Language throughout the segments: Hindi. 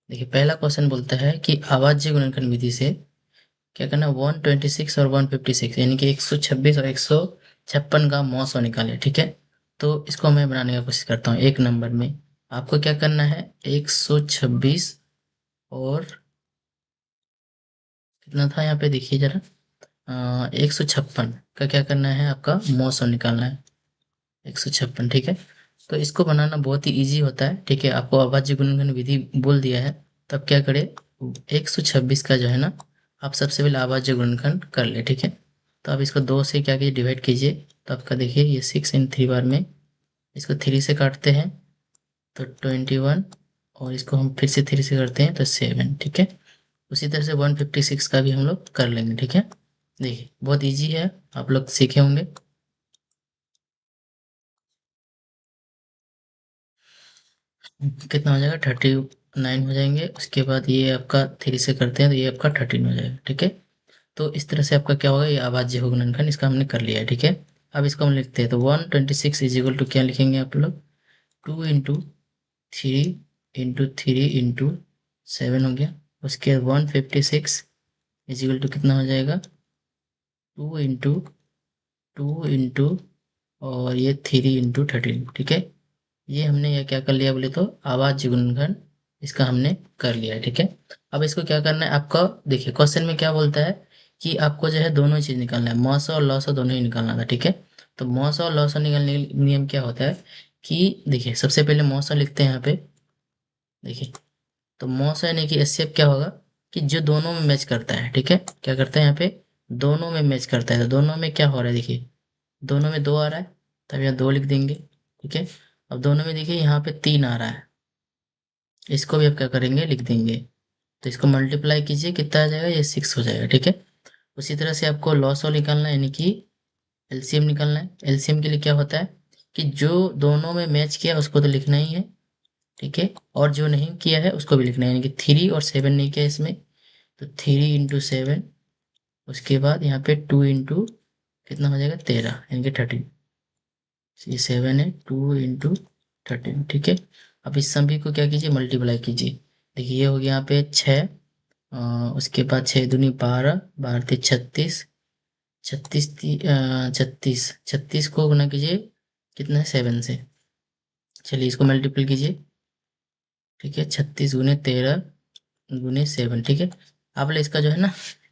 देखिए पहला क्वेश्चन बोलता है कि अभाज्य गुणनखंड विधि से क्या करना है, 126 और 156 यानी कि 126 और 156 का मौसो निकाले। ठीक है, तो इसको मैं बनाने का कोशिश करता हूँ। एक नंबर में आपको क्या करना है, 126 और कितना था यहाँ पे देखिए जरा, 156 का क्या करना है, आपका मौसम निकालना है 156। ठीक है, तो इसको बनाना बहुत ही इजी होता है। ठीक है, आपको अभाज्य गुणनखंड विधि बोल दिया है, तब क्या करे, 126 का जो है ना, आप सबसे पहले अभाज्य गुणनखंड कर ले। ठीक है, तो आप इसको दो से क्या कीजिए, डिवाइड कीजिए। तो आपका देखिए ये 6 इन 3 बार में, इसको 3 से काटते हैं तो 21, और इसको हम फिर से 3 से करते हैं तो 7। ठीक है, उसी तरह से 156 का भी हम लोग कर लेंगे। ठीक है, देखिए बहुत इजी है, आप लोग सीखे होंगे। कितना हो जाएगा, 39 हो जाएंगे। उसके बाद ये आपका 3 से करते हैं तो ये आपका 13 हो जाएगा। ठीक है, तो इस तरह से आपका क्या होगा, ये अभाज्य हो गुणनखंड, इसका हमने कर लिया है। ठीक है, अब इसको हम लिखते हैं तो 126 इज इक्वल टू क्या लिखेंगे आप लोग, 2 इंटू 3 इंटू 3 इंटू 7 हो गया। उसके बाद 156 इज इक्वल टू कितना हो जाएगा, 2 इंटू 2 इंटू और ये 3 इंटू 13। ठीक है, ये हमने ये क्या कर लिया बोले तो अभाज्य गुणनखंड इसका हमने कर लिया है। ठीक है, अब इसको क्या करना है आपका, देखिए क्वेश्चन में क्या बोलता है कि आपको जो है दोनों चीज निकालना है, मौसा और लौसा दोनों ही निकालना था। ठीक है, तो मौसा और लौसा निकालने का नियम क्या होता है कि देखिए सबसे पहले मौसा लिखते हैं यहाँ पे। देखिए, तो मौसा यानी कि एचसीएफ क्या होगा कि जो दोनों में मैच करता है। ठीक है, क्या करता है यहाँ पे, दोनों में मैच करता है। तो दोनों में क्या हो रहा है, देखिए दोनों में 2 आ रहा है, तब यहाँ 2 लिख देंगे। ठीक है, अब दोनों में देखिए यहाँ पे 3 आ रहा है, इसको भी आप क्या करेंगे, लिख देंगे। तो इसको मल्टीप्लाई कीजिए, कितना आ जाएगा, ये 6 हो जाएगा। ठीक है, उसी तरह से आपको लॉस ऑफ निकालना है, यानी कि एलसीएम निकालना है। एलसीएम के लिए क्या होता है कि जो दोनों में मैच किया उसको तो लिखना ही है। ठीक है, और जो नहीं किया है उसको भी लिखना है, यानी कि 3 और 7 नहीं किया इसमें, तो 3 इंटू 7। उसके बाद यहाँ पे 2 इंटू कितना हो जाएगा, 13 यानी कि 13। ये 7 है, 2 इंटू 13। ठीक है, अब इस सभी को क्या कीजिए, मल्टीप्लाई कीजिए। देखिए ये हो गया यहाँ पे 6, उसके बाद 6 दूनी 12, 12 × 3 = 36, 36 को गुना कीजिए कितना है, 7 से। चलिए इसको मल्टीपल कीजिए। ठीक है, 36 × 13 × 7। ठीक है, आप लोग इसका जो है ना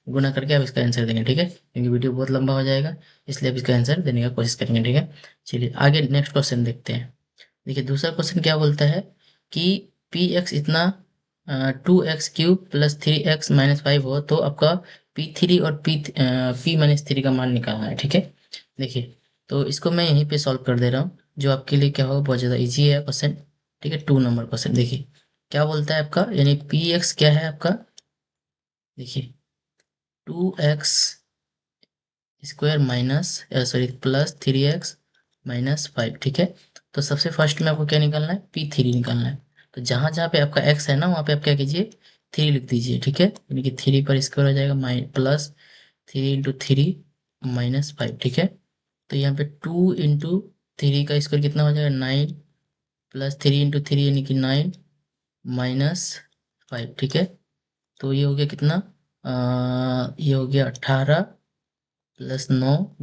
गुना करके आप इसका आंसर देंगे। ठीक है, क्योंकि वीडियो बहुत लंबा हो जाएगा, इसलिए आप इसका आंसर देने का कोशिश करेंगे। ठीक है, चलिए आगे नेक्स्ट क्वेश्चन देखते हैं। देखिए दूसरा क्वेश्चन क्या बोलता है कि पी एक्स इतना 2x³ + 3x - 5 हो तो आपका P3 और P-3 का मान निकालना है। ठीक है, देखिए तो इसको मैं यहीं पे सॉल्व कर दे रहा हूँ, जो आपके लिए क्या होगा, बहुत ज़्यादा इजी है क्वेश्चन। ठीक है, 2 नंबर क्वेश्चन। देखिए क्या बोलता है आपका, यानी पी एक्स क्या है आपका, देखिए 2x² माइनस सॉरी +3x - 5। ठीक है, तो सबसे फर्स्ट में आपको क्या निकालना है, P3 निकालना है। तो जहां जहां पे आपका x है ना, वहां पे आप क्या कीजिए, 3 लिख दीजिए। ठीक है, यानी कि 3 पर स्क्वायर हो जाएगा, +3 × 3 - 5। ठीक है, तो यहाँ पे 2 × 3 का स्क्वायर कितना हो जाएगा, 9, +3 × 3 यानी कि 9 -5। ठीक है, तो ये हो गया कितना, ये हो गया 18 +9 -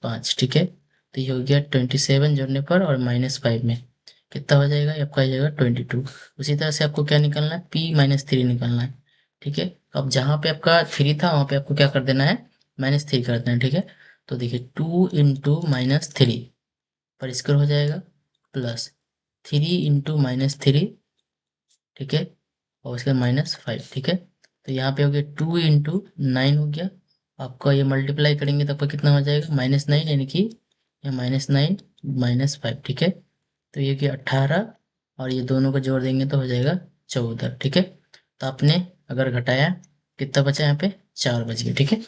5। ठीक है, तो ये हो गया 27 जोड़ने पर, और -5 में कितना हो जाएगा, ये आपका आ जाएगा 22। उसी तरह से आपको क्या निकालना है, P-3 निकालना है। ठीक है, तो अब जहाँ पे आपका 3 था वहाँ पे आपको क्या कर देना है, -3 कर देना है। ठीक है, तो देखिए 2 × -3 पर स्क्वायर हो जाएगा, +3 × -3। ठीक है, और उसके बाद -5। ठीक है, तो यहाँ पे हो गया 2 × 9 हो गया। आपका ये मल्टीप्लाई करेंगे तो आपका कितना हो जाएगा, -9, यानी कि ये -9 -5। ठीक है, तो ये कि 18, और ये दोनों को जोड़ देंगे तो हो जाएगा 14। ठीक है, तो आपने अगर घटाया, कितना बचा यहाँ पे, 4 बच गया। ठीक है,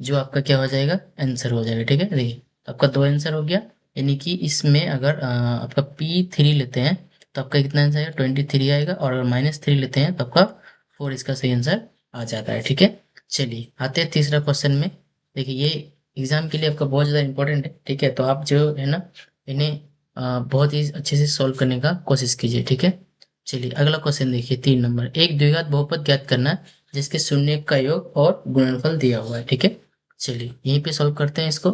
जो आपका क्या हो जाएगा, आंसर हो जाएगा। ठीक है, देखिए तो आपका 2 आंसर हो गया। यानी कि इसमें अगर आपका P3 लेते हैं तो आपका कितना आंसर आएगा, 23 आएगा, और अगर -3 लेते हैं तो आपका 4 इसका सही आंसर आ जाता है। ठीक है, चलिए आते हैं तीसरा क्वेश्चन में। देखिए ये एग्जाम के लिए आपका बहुत ज़्यादा इंपॉर्टेंट है। ठीक है, तो आप जो है ना इन्हें बहुत ही अच्छे से सॉल्व करने का कोशिश कीजिए। ठीक है, चलिए अगला क्वेश्चन देखिए 3 नंबर, एक द्विघात बहुपद ज्ञात करना जिसके शून्य का योग और गुणनफल दिया हुआ है। ठीक है, चलिए यहीं पे सॉल्व करते हैं इसको।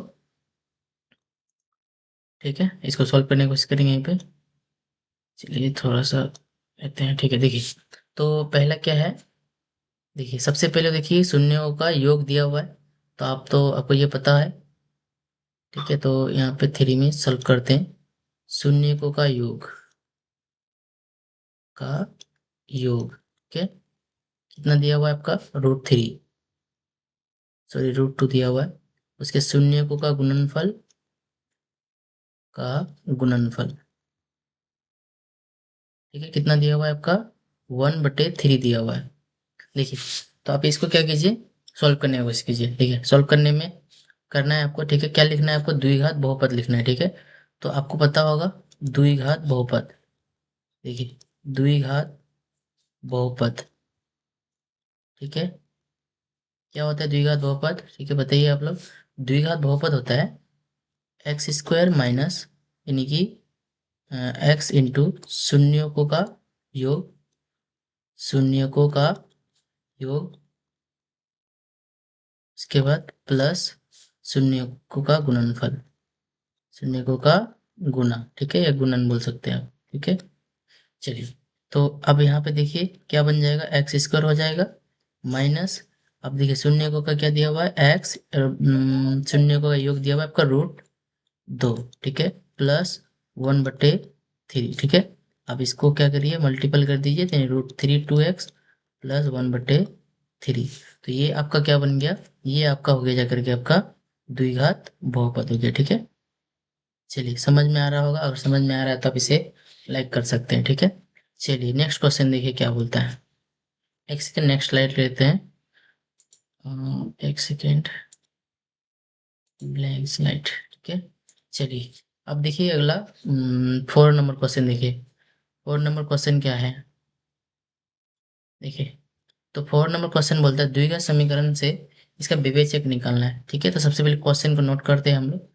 ठीक है, इसको सॉल्व करने की कोशिश करेंगे यहीं पे। चलिए थोड़ा सा लेते हैं। ठीक है, देखिए तो पहला क्या है, देखिए सबसे पहले देखिए शून्यों का योग दिया हुआ है, तो आपको ये पता है। ठीक है, तो यहाँ पे 3 में सॉल्व करते हैं। शून्यकों का योग का योग, ठीक है, कितना दिया हुआ है आपका, √3, सॉरी √2 दिया हुआ है। उसके शून्यकों का गुणनफल का गुणनफल, ठीक है, कितना दिया हुआ है आपका, 1/3 दिया हुआ है। देखिए तो आप इसको क्या कीजिए, सॉल्व करने की कोशिश कीजिए। ठीक है, सॉल्व करने में करना है आपको, ठीक है, क्या लिखना है आपको, द्विघात बहुपद लिखना है। ठीक है, तो आपको पता होगा द्विघात बहुपद, देखिए द्विघात बहुपद, ठीक है, क्या होता है द्विघात बहुपद, ठीक है बताइए आप लोग। द्विघात बहुपद होता है x² माइनस, यानी कि x इंटू शून्यकों का योग, शून्यकों का योग, उसके बाद प्लस शून्यकों का गुणनफल, शून्यकों का गुना, ठीक है, या गुणन बोल सकते हैं आप। ठीक है, चलिए तो अब यहाँ पे देखिए क्या बन जाएगा, x² हो जाएगा माइनस, अब देखिए शून्यकों का क्या दिया हुआ है, x, शून्यकों का योग दिया हुआ है आपका √2, ठीक है, प्लस 1/3, ठीक है। अब इसको क्या करिए, मल्टीपल कर दीजिए, तो √3 2x प्लस 1/3, तो ये आपका क्या बन गया, ये आपका हो गया जाकर के आपका द्विघात बहुपद हो गया। ठीक है, चलिए समझ में आ रहा होगा, अगर समझ में आ रहा है तो आप इसे लाइक कर सकते हैं। ठीक है, चलिए नेक्स्ट क्वेश्चन देखिए क्या बोलता है। एक सेकेंड, नेक्स्ट स्लाइड लेते हैं। एक सेकेंड, ब्लैंक स्लाइड, ठीक है। चलिए अब देखिए अगला 4 नंबर क्वेश्चन देखिए। 4 नंबर क्वेश्चन क्या है, देखिए तो 4 नंबर क्वेश्चन बोलता है द्विघात समीकरण से इसका विवेचक निकालना है। ठीक है, तो सबसे पहले क्वेश्चन को नोट करते हैं हम लोग।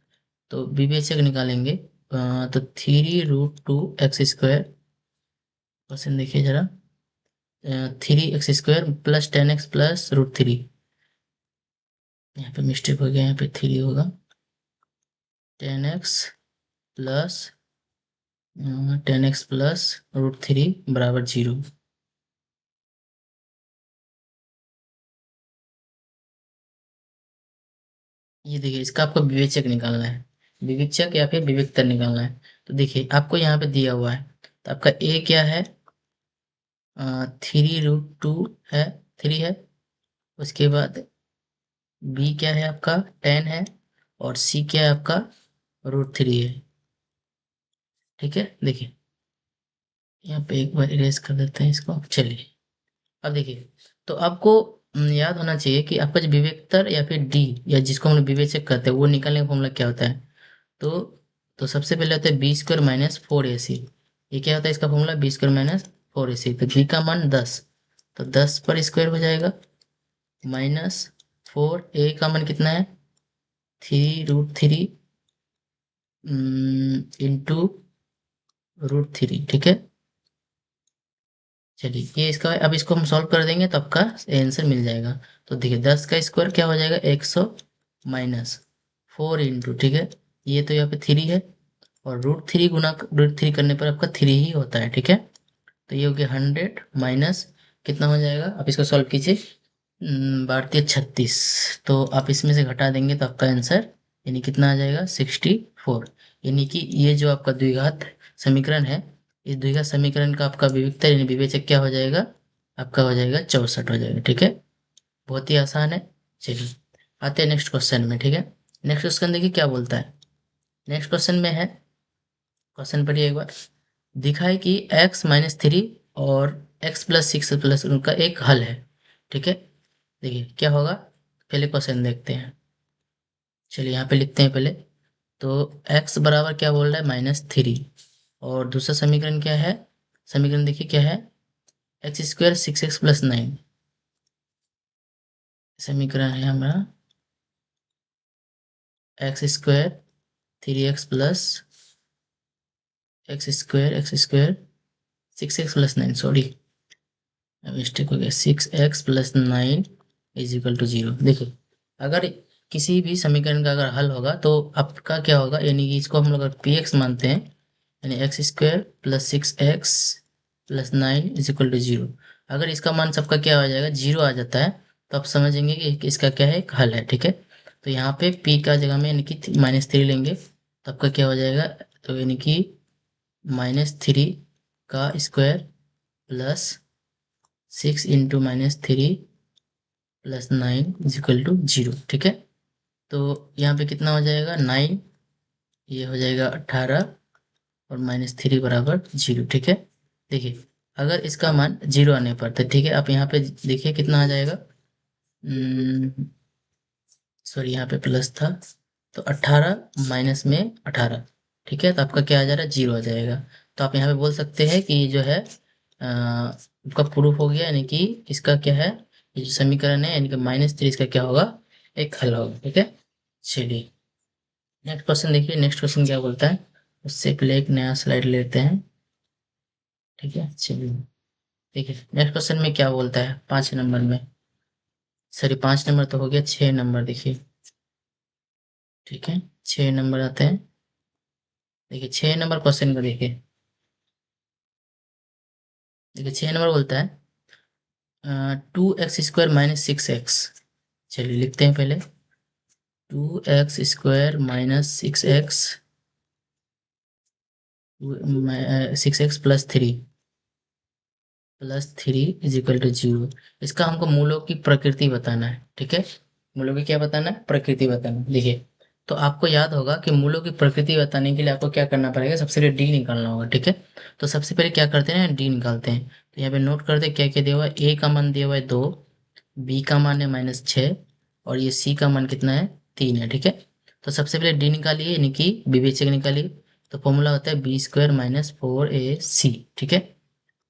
तो विवेचक निकालेंगे, तो 3√2x², क्वेश्चन देखिए जरा, 3x² प्लस 10x प्लस √3, यहाँ पे मिस्टेक हो गया, यहाँ पे 3 होगा, 10x प्लस 10x प्लस √3 बराबर 0। ये देखिए इसका आपको विवेचक निकालना है, विवेचक या फिर विवेकतर निकालना है। तो देखिए आपको यहाँ पे दिया हुआ है, तो आपका ए क्या है, 3√2 है, 3 है, उसके बाद बी क्या है आपका, 10 है, और सी क्या है आपका, √3 है। ठीक है, देखिए यहाँ पे एक बार इरेज कर देते हैं इसको। चलिए अब देखिए, तो आपको याद होना चाहिए कि आपका जो विवेकतर या फिर डी, या जिसको हम लोग विवेचक कहते हैं, वो निकालने का फॉर्मूला क्या होता है। तो सबसे पहले होता है b² माइनस 4ac, ये क्या होता है इसका फॉर्मूला, b² माइनस 4ac, तो b का मान 10, तो 10 पर स्क्वायर हो जाएगा, माइनस 4a का मान कितना है, 3√3 इंटू √3, ठीक है। चलिए ये इसका, अब इसको हम सॉल्व कर देंगे तो आपका आंसर मिल जाएगा। तो देखिए 10 का स्क्वायर क्या हो जाएगा, 100, माइनस 4 इंटू, ठीक है, ये तो यहाँ पे 3 है, और √3 गुना √3 करने पर आपका 3 ही होता है। ठीक है, तो ये हो गया 100 माइनस, कितना हो जाएगा, आप इसको सॉल्व कीजिए, भारतीय 36, तो आप इसमें से घटा देंगे तो आपका आंसर यानी कितना आ जाएगा, 64, यानी कि ये जो आपका द्विघात समीकरण है, इस द्विघात समीकरण का आपका विविधता यानी विवेचक क्या हो जाएगा, आपका हो जाएगा 64 हो जाएगा। ठीक है, बहुत ही आसान है। चलिए आते हैं नेक्स्ट क्वेश्चन में। ठीक है, नेक्स्ट क्वेश्चन देखिए क्या बोलता है। नेक्स्ट क्वेश्चन में है, क्वेश्चन पढ़िए एक बार, दिखाए कि x-3 और x+6 प्लस उनका एक हल है। ठीक है, देखिए क्या होगा, पहले क्वेश्चन देखते हैं। चलिए यहाँ पे लिखते हैं पहले, तो x बराबर क्या बोल रहा है, -3, और दूसरा समीकरण क्या है, समीकरण देखिए क्या है, x² 6x प्लस 9, समीकरण है हमारा x² 3x plus x² 6x plus 9, sorry mistake हो गया, 6x plus 9 is equal to 0। देखिए, अगर किसी भी समीकरण का अगर हल होगा तो आपका क्या होगा, यानी कि इसको हम लोग अगर पी एक्स मानते हैं, यानी x square plus 6x plus 9 is equal to 0। अगर इसका मान सबका क्या हो जाएगा, 0 आ जाता है, तो आप समझेंगे कि इसका क्या है, एक हल है। ठीक है, तो यहाँ पे p का जगह में यानी कि -3 लेंगे, तो आपका क्या हो जाएगा, तो यानी कि -3 का square plus 6 into -3 plus 9 is equal to 0। ठीक है, तो यहाँ पे कितना हो जाएगा, 9, ये हो जाएगा 18 और -3 बराबर 0। ठीक है, देखिए अगर इसका मान 0 आने पर, तो ठीक है, आप यहाँ पे देखिए कितना आ जाएगा, सॉरी यहाँ पे प्लस था, तो 18 माइनस में 18। ठीक है, तो आपका क्या आ जा रहा है, 0 आ जाएगा। तो आप यहाँ पे बोल सकते हैं कि जो है आपका प्रूफ हो गया, यानी कि इसका क्या है, ये जो समीकरण है यानी कि -3, इसका क्या होगा, एक हल होगा। ठीक है, चलिए नेक्स्ट क्वेश्चन देखिए, नेक्स्ट क्वेश्चन क्या बोलता है, उससे पहले एक नया स्लाइड लेते हैं। ठीक है, चलिए देखिए नेक्स्ट क्वेश्चन में क्या बोलता है, 5 नंबर में, सॉरी 5 नंबर तो हो गया, 6 नंबर देखिए। ठीक है, 6 नंबर आते हैं, देखिए 6 नंबर क्वेश्चन को देखिए। देखिए 6 नंबर बोलता है 2x² माइनस 6x। चलिए लिखते हैं पहले, 2x² - 6x, 6x plus three is equal to 0। इसका हमको मूलों की प्रकृति बताना है। ठीक है, मूलों की क्या बताना है, प्रकृति बताना है। देखिए, तो आपको याद होगा कि मूलों की प्रकृति बताने के लिए आपको क्या करना पड़ेगा, सबसे पहले डी निकालना होगा। ठीक है, तो सबसे पहले क्या करते हैं, डी निकालते हैं। तो यहाँ पे नोट करते हैं क्या क्या दिया हुआ है, ए का मान दिया हुआ है 2, बी का मान है -6, और ये सी का मान कितना है, 3 है। ठीक है, तो सबसे पहले डी निकालिए, यानी कि विवेचक निकालिए। तो फॉर्मूला होता है b² - 4ac। ठीक है,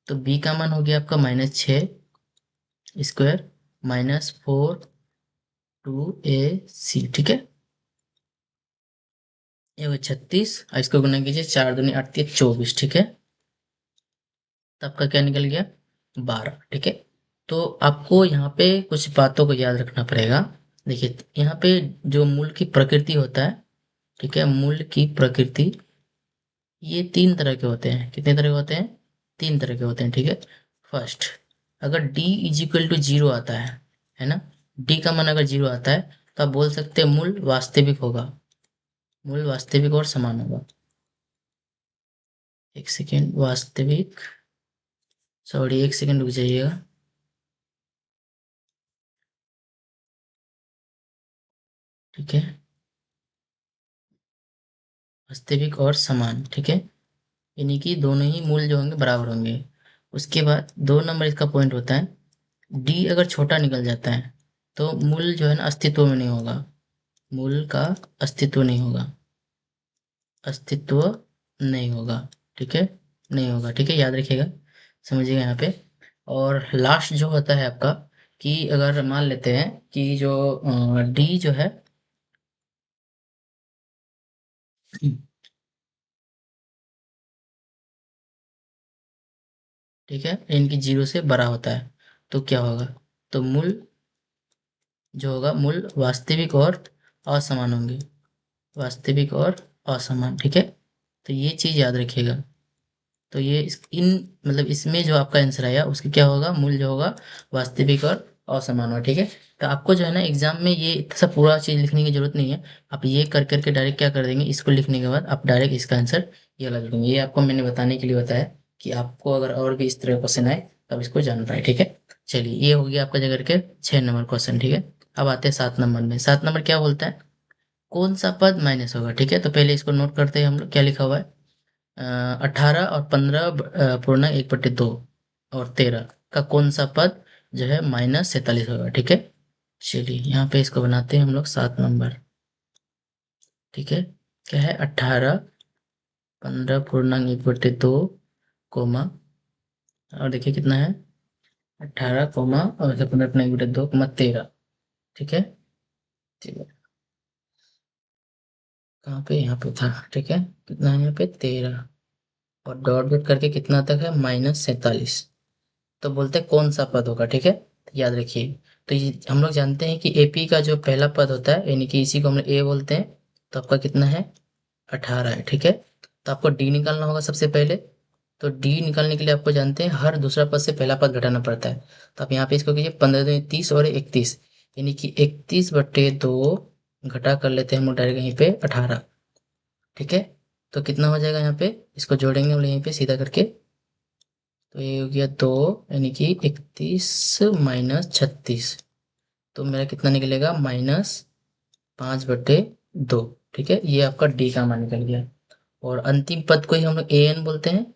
तो b का मान हो गया आपका -6² -4 2ac। ठीक है, ये हो 36, और इसको गुना कीजिए, 4 दूनी 8 × 24। ठीक है, तो आपका क्या निकल गया, 12। ठीक है, तो आपको यहाँ पे कुछ बातों को याद रखना पड़ेगा। देखिए यहाँ पे जो मूल की प्रकृति होता है, ठीक है, मूल की प्रकृति, ये 3 तरह के होते हैं। कितने तरह के होते हैं, 3 तरह के होते हैं। ठीक है, फर्स्ट, अगर d इज इक्वल टू 0 आता है ना, d का मान अगर 0 आता है, तो आप बोल सकते हैं मूल वास्तविक होगा, मूल वास्तविक और समान होगा। एक सेकेंड, वास्तविक, सॉरी एक सेकेंड रुक जाइएगा। ठीक है, वास्तविक और समान। ठीक है, यानी कि दोनों ही मूल जो होंगे बराबर होंगे। उसके बाद 2 नंबर इसका पॉइंट होता है, डी अगर छोटा निकल जाता है तो मूल जो है ना अस्तित्व में नहीं होगा, मूल का अस्तित्व नहीं होगा, अस्तित्व नहीं होगा। ठीक है, नहीं होगा। ठीक है, याद रखिएगा, समझिएगा यहाँ पे। और लास्ट जो होता है आपका, कि अगर मान लेते हैं कि जो डी जो है, ठीक है, इनकी 0 से बड़ा होता है, तो क्या होगा, तो मूल जो होगा, मूल वास्तविक और असमान होंगे, वास्तविक और असमान। ठीक है, तो ये चीज याद रखिएगा। तो ये इन मतलब इसमें जो आपका आंसर आया उसका क्या होगा, मूल जो होगा वास्तविक और असमान होगा। ठीक है, तो आपको जो है ना एग्जाम में ये इतना सा पूरा चीज लिखने की जरूरत नहीं है। आप ये कर करके डायरेक्ट क्या कर देंगे, इसको लिखने के बाद आप डायरेक्ट इसका आंसर ये लगा देंगे। ये आपको मैंने बताने के लिए बताया कि आपको अगर और भी इस तरह क्वेश्चन आए तब इसको जान पाए। ठीक है, चलिए ये हो गया आपका जगह के 6 नंबर क्वेश्चन। ठीक है, अब आते हैं 7 नंबर में। 7 नंबर क्या बोलता है, कौन सा पद माइनस होगा। ठीक है, तो पहले इसको नोट करते हैं हम लोग, क्या लिखा हुआ है, 18 और 15 पूर्णांक 1/2 और 13 का कौन सा पद जो है -47 होगा। ठीक है, चलिए यहाँ पे इसको बनाते हैं हम लोग 7 नंबर। ठीक है, क्या है, 18 15 पूर्णांक 1/2 कोमा, और देखिए कितना है, 18 कोमा और 15 पूर्णांक 1/2 कोमा 13। ठीक है, ठीक है, कहाँ पे, यहाँ पे था। ठीक है, कितना है यहाँ पे, 13। और डॉट डॉट करके कितना तक है -47। तो बोलते हैं कौन सा पद होगा, ठीक है, तो याद रखिए। तो ये हम लोग जानते हैं कि एपी का जो पहला पद होता है यानी कि इसी को हम लोग ए बोलते हैं। तो आपका कितना है 18 है, ठीक है। तो आपको डी निकालना होगा सबसे पहले। तो डी निकालने के लिए आपको जानते हैं हर दूसरा पद से पहला पद घटाना पड़ता है। तो आप यहाँ पे इसको कीजिए 15 दूनी 30 और 31 यानी कि 31/2 घटा कर लेते हैं हम लोग डायरेक्ट यहीं पे 18, ठीक है। तो कितना हो जाएगा यहाँ पे, इसको जोड़ेंगे हम लोग यहीं पे सीधा करके। तो ये हो गया 2 यानी कि 31 -36। तो मेरा कितना निकलेगा -5/2, ठीक है। ये आपका डी का मान निकल गया। और अंतिम पद को ही हम लोग ए एन बोलते हैं,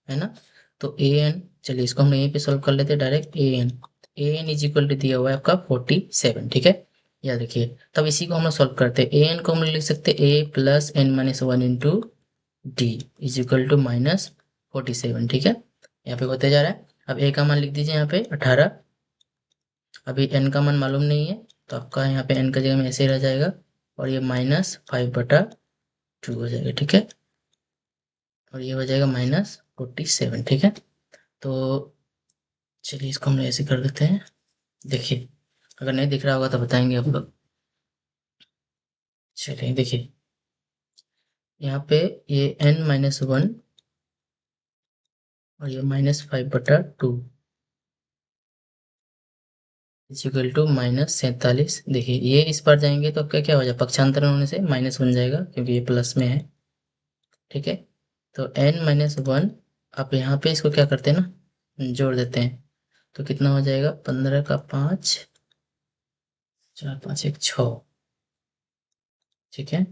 है ना। तो ए एन, चलिए इसको हम यहीं पे सॉल्व कर लेते हैं direct. A n is equal to दिया हुआ है आपका 47, ठीक है। याद रखिए, तब इसी को हम लोग सॉल्व करते हैं। ए एन को हम लोग लिख सकते हैं A plus N minus one into D is equal to -47, ठीक है। यहाँ पे होते जा रहा है। अब ए का मान लिख दीजिए यहाँ पे 18। अभी एन का मान मालूम नहीं है, तो आपका यहाँ पे एन का जगह में ऐसे ही रह जाएगा और ये -5/2 हो जाएगा, ठीक है। और ये हो जाएगा -47, ठीक है। तो चलिए इसको हम ऐसे कर देते हैं। देखिए, अगर नहीं दिख रहा होगा तो बताएंगे आप लोग। चलिए देखिए, यहाँ पे ये n-1 और ये -5/2 इक्वल टू -47। देखिए ये इस पार जाएंगे तो आपका क्या हो जाएगा, पक्षांतरण होने से माइनस बन जाएगा क्योंकि ये प्लस में है, ठीक है। तो n-1 आप यहाँ पे इसको क्या करते हैं ना, जोड़ देते हैं। तो कितना हो जाएगा 15 का 5, 4 5 1 6, ठीक है।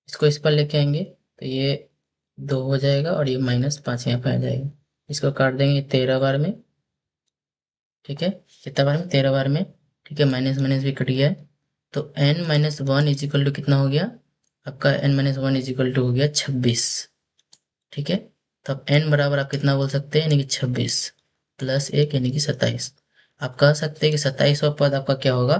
इसको इस पर लेके आएंगे तो ये 2 हो जाएगा और ये -5 यहाँ पे आ जाएगा। इसको काट देंगे 13 बार में, ठीक है। कितना बार में, 13 बार में, ठीक है। माइनस माइनस भी कट गया है। तो n-1 इज इक्वल टू कितना हो गया आपका, n-1 इज इक्वल टू हो गया 26, ठीक है। तब n बराबर आप कितना बोल सकते हैं, यानी कि 26 प्लस 1 यानी कि 27। आप कह सकते हैं कि 27वां पद आपका क्या होगा,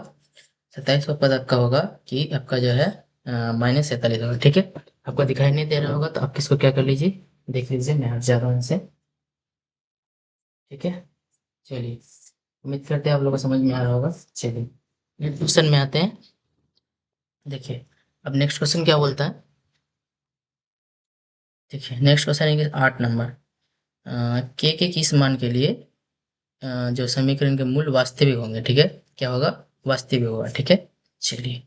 27वां पद आपका होगा कि आपका जो है -47 होगा, ठीक है। आपको दिखाई नहीं दे रहा होगा तो आप इसको क्या कर लीजिए, देख लीजिए, मैं हट जा रहा हूँ इनसे, ठीक है। चलिए, उम्मीद करते हैं आप लोगों को समझ में आ रहा होगा। चलिए नेक्स्ट क्वेश्चन में आते हैं। देखिए, अब नेक्स्ट क्वेश्चन क्या बोलता है। देखिए नेक्स्ट क्वेश्चन है कि 8 नंबर, के किस मान के लिए जो समीकरण के मूल वास्तविक होंगे, ठीक है। क्या होगा, वास्तविक होगा, ठीक है। चलिए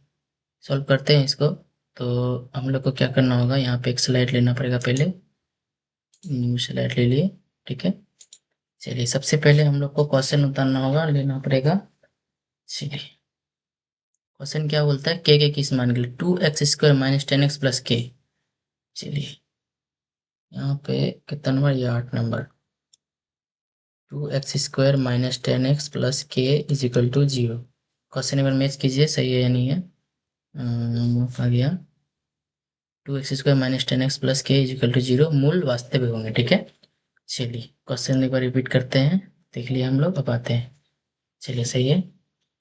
सॉल्व करते हैं इसको। तो हम लोग को क्या करना होगा, यहाँ पे एक स्लाइड लेना पड़ेगा पहले। न्यू स्लाइड ले लिए, ठीक है। चलिए सबसे पहले हम लोग को क्वेश्चन उतारना होगा, लेना पड़ेगा। चलिए क्वेश्चन क्या बोलता है, के किस मान के लिए 2x² - 10x + k। चलिए यहाँ पे कितना नंबर, ये 8 number. 2x² - 10x + k is equal to 0। Question एक बार मैच कीजिए सही है या नहीं है। आ गया 2x² - 10x + k is equal to 0 मूल वास्तविक होंगे, ठीक है। चलिए क्वेश्चन एक बार रिपीट करते हैं, देख लिया हम लोग, अब आते हैं। चलिए सही है।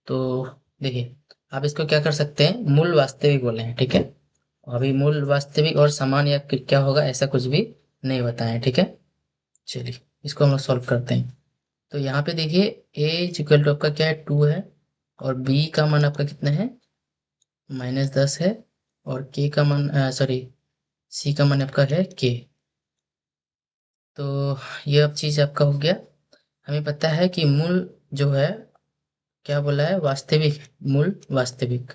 तो देखिए, आप इसको क्या कर सकते हैं, मूल वास्तविक बोले हैं, ठीक है। अभी मूल वास्तविक और समान या क्या होगा ऐसा कुछ भी नहीं बताएं, ठीक है। चलिए इसको हम लोग सॉल्व करते हैं। तो यहाँ पे देखिए ए इक्वल टू आपका क्या है 2 है, और बी का मान आपका कितना है -10 है, और के का मान सॉरी सी का मान आपका है के। तो ये अब चीज आपका हो गया। हमें पता है कि मूल जो है, क्या बोला है, वास्तविक, मूल वास्तविक।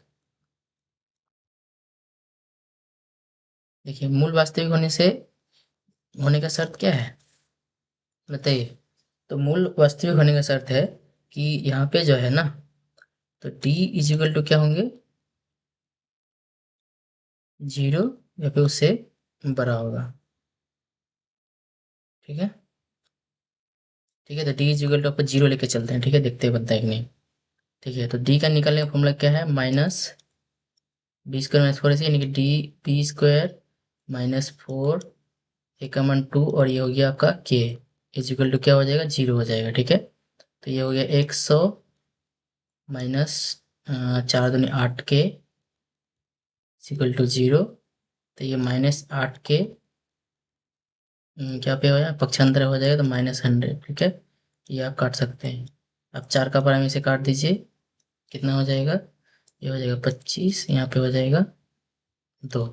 देखिए मूल वास्तविक होने का शर्त क्या है बताइए। तो मूल वास्तविक होने का शर्त है कि यहाँ पे जो है ना, तो डी इज इक्वल टू क्या होंगे, 0 या फिर उससे बड़ा होगा, ठीक है। ठीक है, तो डी इज इक्वल टू आपको 0 लेके चलते हैं, ठीक है, देखते हैं बनता है कि नहीं। ठीक है, तो डी का निकालने का फॉर्मूला क्या है, -b² - 4ac यानी कि d b² - 4, ए का मान 2 और ये हो गया आपका के इज इक्वल टू क्या हो जाएगा, 0 हो जाएगा, ठीक है। तो ये हो गया 100 माइनस 4 दूनी 8 के इक्वल टू 0। तो ये -8 के क्या पे हो जाएगा, पक्षांतर हो जाएगा तो -100, ठीक है। ये आप काट सकते हैं। आप 4 का पराम इसे काट दीजिए, कितना हो जाएगा, ये हो जाएगा 25, यहाँ पे हो जाएगा 2।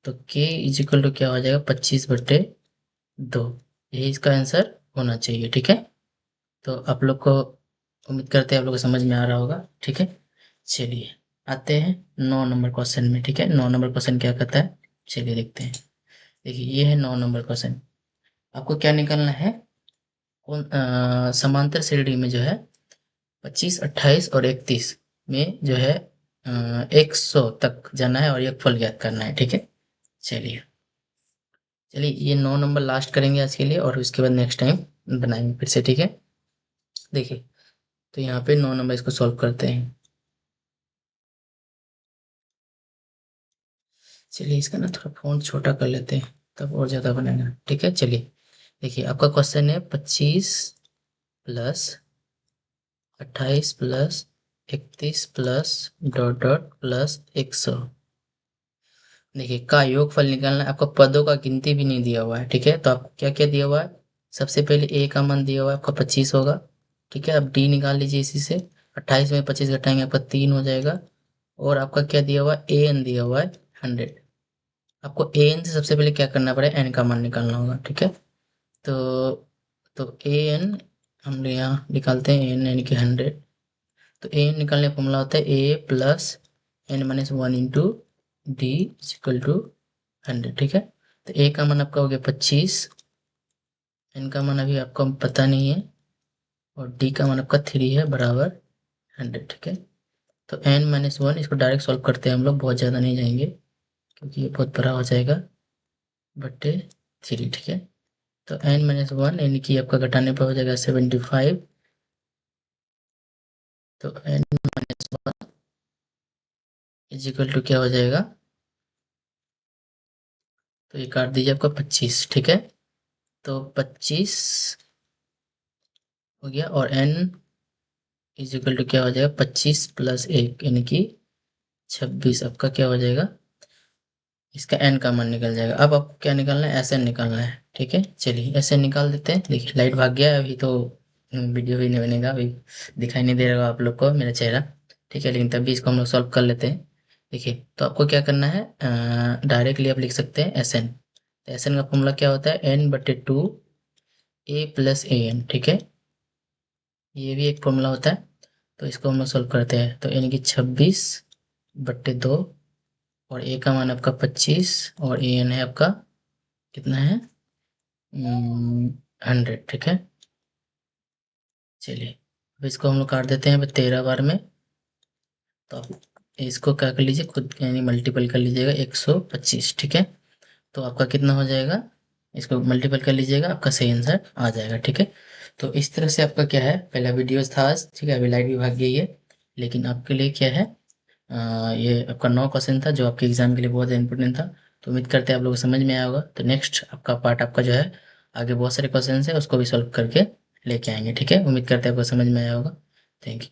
तो k इज इक्वल टू क्या हो जाएगा, 25/2। यही इसका आंसर होना चाहिए, ठीक है। तो आप लोग को, उम्मीद करते हैं आप लोग को समझ में आ रहा होगा, ठीक है। चलिए आते हैं 9 नंबर क्वेश्चन में, ठीक है। 9 नंबर क्वेश्चन क्या कहता है, चलिए देखते हैं। देखिए ये है 9 नंबर क्वेश्चन। आपको क्या निकालना है, कौन समांतर श्रेणी में जो है 25, 28 और 31 में जो है 100 तक जाना है और योगफल ज्ञात करना है, ठीक है। चलिए चलिए ये 9 नंबर लास्ट करेंगे आज के लिए, और उसके बाद नेक्स्ट टाइम बनाएंगे फिर से, ठीक है। देखिए तो यहाँ पे 9 नंबर इसको सॉल्व करते हैं। चलिए इसका ना थोड़ा फ़ॉन्ट छोटा कर लेते हैं, तब और ज़्यादा बनेगा, ठीक है। चलिए देखिए आपका क्वेश्चन है 25 plus 28 plus 31 plus dot dot plus 100। देखिए का योगफल निकालना है, आपको पदों का गिनती भी नहीं दिया हुआ है, ठीक है। तो आपको क्या क्या दिया हुआ है, सबसे पहले ए का मान दिया हुआ है आपका 25 होगा, ठीक है। अब डी निकाल लीजिए इसी से, 28 में 25 घटाएंगे आपका 3 हो जाएगा। और आपका क्या दिया हुआ है, ए एन दिया हुआ है 100। आपको ए एन से सबसे पहले क्या करना पड़ेगा, एन का मान निकालना होगा, ठीक है। तो ए एन हम लोग यहाँ निकालते हैं, एन यानी कि 100। तो ए एन निकालने का फॉर्मूला होता है A plus n-1 into D equal to 100, ठीक है। तो ए का मान आपका हो गया 25, एन का मान अभी आपको पता नहीं है, और डी का मान आपका 3 है बराबर 100, ठीक है। तो n-1 इसको डायरेक्ट सॉल्व करते हैं हम लोग, बहुत ज़्यादा नहीं जाएंगे क्योंकि ये बहुत बड़ा हो जाएगा, बटे 3, ठीक है। तो n-1 यानी कि आपका घटाने पर हो जाएगा 75। तो n-1 इज इक्वल टू क्या हो जाएगा, तो ये काट दीजिए आपका 25, ठीक है। तो 25 हो गया, और n इज इक्वल टू क्या हो जाएगा, 25 प्लस 1 यानी कि 26 आपका क्या हो जाएगा, इसका n का मान निकल जाएगा। अब आपको क्या निकालना है, Sn निकालना है, ठीक है। चलिए Sn निकाल देते हैं। देखिए लाइट भाग गया है अभी, तो वीडियो भी नहीं बनेगा अभी, दिखाई नहीं दे रहा आप लोग को मेरा चेहरा, ठीक है। लेकिन तब भी इसको हम लोग सॉल्व कर लेते हैं। देखिए तो आपको क्या करना है, डायरेक्टली आप लिख सकते हैं Sn। तो Sn का फॉर्मूला क्या होता है, n/2 a plus A N, ठीक है। ये भी एक फॉर्मूला होता है। तो इसको हम लोग सॉल्व करते हैं, तो यानी कि 26/2, और ए का मान आपका 25, और ए एन है आपका कितना है, 100, ठीक है। चलिए अब इसको हम लोग काट देते हैं 13 बार में। तो आप इसको क्या कर लीजिए खुद, यानी मल्टीपल कर लीजिएगा 125, ठीक है। तो आपका कितना हो जाएगा, इसको मल्टीपल कर लीजिएगा, आपका सही आंसर आ जाएगा, ठीक है। तो इस तरह से आपका क्या है, पहला वीडियो था आज, ठीक है। अभी लाइट भी भाग गई है, लेकिन आपके लिए क्या है, ये आपका 9 क्वेश्चन था जो आपके एग्जाम के लिए बहुत इंपॉर्टेंट था। तो उम्मीद करते हैं आप लोगों को समझ में आया होगा। तो नेक्स्ट आपका पार्ट आपका जो है, आगे बहुत सारे क्वेश्चन है उसको भी सॉल्व करके लेके आएंगे, ठीक है। उम्मीद करते हैं आपको समझ में आया होगा। Thank you.